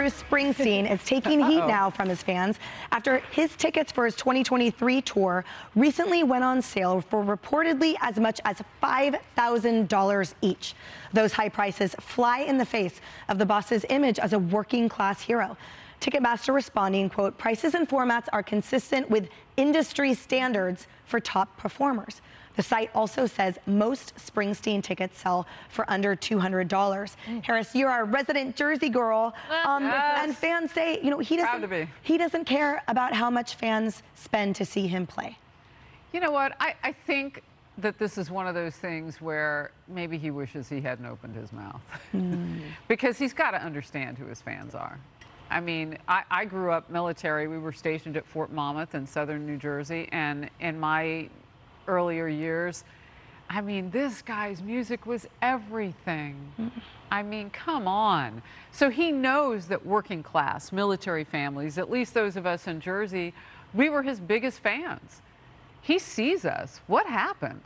Bruce Springsteen is taking heat now from his fans after his tickets for his 2023 tour recently went on sale for reportedly as much as $5,000 each. Those high prices fly in the face of the boss's image as a working class hero. Ticketmaster responding, quote, "Prices and formats are consistent with industry standards for top performers." The site also says most Springsteen tickets sell for under $200. Harris, you're our resident Jersey girl, and fans say, you know, he doesn't care about how much fans spend to see him play. You know what? I think that this is one of those things where maybe he wishes he hadn't opened his mouth because he's got to understand who his fans are. I mean, I grew up military. We were stationed at Fort Monmouth in southern New Jersey, and in my earlier years, I mean, this guy's music was everything. I mean, come on. So he knows that working class, military families, at least those of us in Jersey, we were his biggest fans. He sees us. What happened?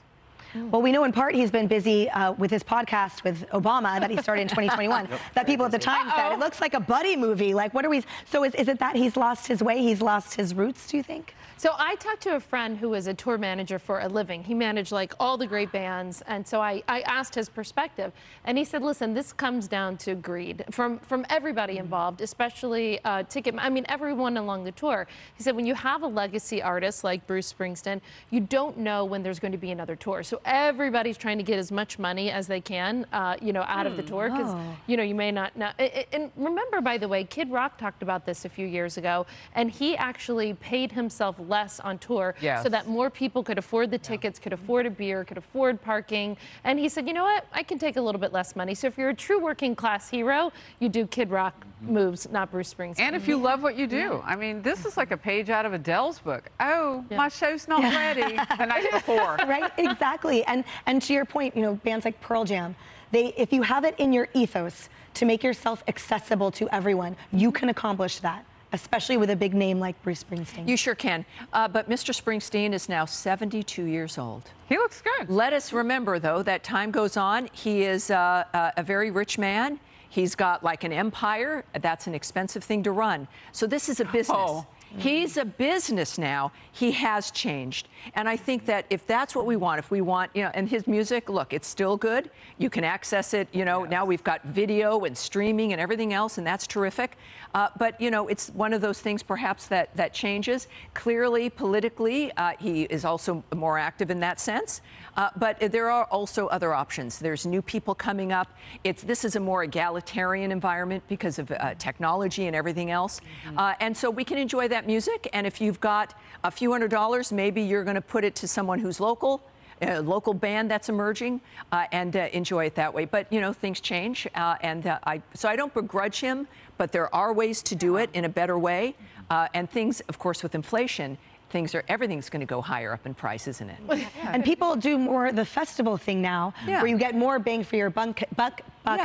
Well, we know in part he's been busy with his podcast with Obama that he started in 2021. That people at the time said, it looks like a buddy movie. Like, what are we? So is it that he's lost his way? He's lost his roots, do you think? So I talked to a friend who was a tour manager for a living. He managed like all the great bands. And so I asked his perspective. And he said, listen, this comes down to greed from everybody involved, especially everyone along the tour. He said, when you have a legacy artist like Bruce Springsteen, you don't know when there's going to be another tour. So everybody's trying to get as much money as they can, out of the tour, because, you may not know. And remember, by the way, Kid Rock talked about this a few years ago, and he actually paid himself less on tour so that more people could afford the tickets, could afford a beer, could afford parking. And he said, you know what, I can take a little bit less money. So if you're a true working class hero, you do Kid Rock moves, not Bruce Springsteen. And if you love what you do. I mean, this is like a page out of Adele's book. Oh, my show's not ready the night before. Right, exactly. And to your point, bands like Pearl Jam, if you have it in your ethos to make yourself accessible to everyone, you can accomplish that, especially with a big name like Bruce Springsteen. You sure can. But Mr. Springsteen is now 72 years old. He looks good. Let us remember, though, that time goes on. He is a very rich man. He's got like an empire. That's an expensive thing to run. So this is a business. He's a business now. He has changed. And I think that if that's what we want, and his music, look, it's still good. You can access it, now we've got video and streaming and everything else, and that's terrific. But, it's one of those things perhaps that changes. Clearly, politically, he is also more active in that sense. But there are also other options. There's new people coming up. This is a more egalitarian environment because of technology and everything else. And so we can enjoy that music. And if you've got a few $100s, maybe you're going to put it to someone who's local, a local band that's emerging, and enjoy it that way. But, things change. So I don't begrudge him, but there are ways to do it in a better way. And things, of course, with inflation, everything's going to go higher up in price, isn't it? And people do more the festival thing now, where you get more bang for your buck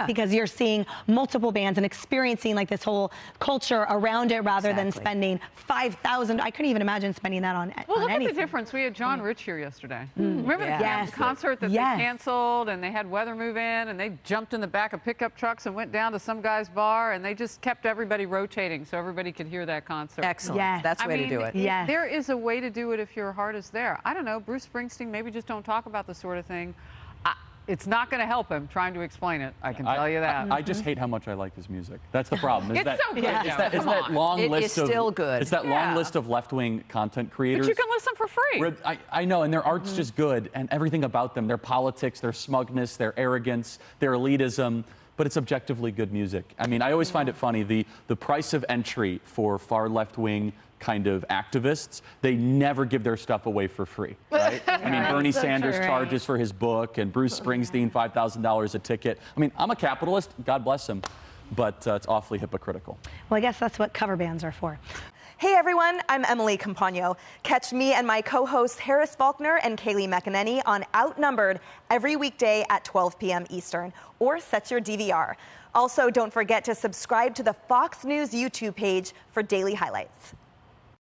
because you're seeing multiple bands and experiencing like this whole culture around it rather than spending $5,000. I couldn't even imagine spending that on Well, look anything. at the difference. We had John Rich here yesterday. Remember the concert that they canceled, and they had weather move in, and they jumped in the back of pickup trucks and went down to some guy's bar, and they just kept everybody rotating so everybody could hear that concert. Excellent. That's the way to do it. There is a way to do it if your heart is there. I don't know, Bruce Springsteen, maybe just don't talk about this sort of thing. It's not going to help him trying to explain it. I can tell you that. I just hate how much I like his music. That's the problem. It's so good. It's that long list of still good. It's that long list of left-wing content creators. But you can listen for free. I know, and their art's just good, and everything about them, their politics, their smugness, their arrogance, their elitism. But it's objectively good music. I mean, I always find it funny, the price of entry for far left-wing kind of activists, they never give their stuff away for free, right? I mean, Bernie Sanders charges for his book, and Bruce Springsteen, $5,000 a ticket. I mean, I'm a capitalist, God bless him, but it's awfully hypocritical. Well, I guess that's what cover bands are for. Hey everyone, I'm Emily Campagno. Catch me and my co-hosts Harris Faulkner and Kaylee McEnany on Outnumbered every weekday at 12 p.m. Eastern, or set your DVR. Also, don't forget to subscribe to the Fox News YouTube page for daily highlights.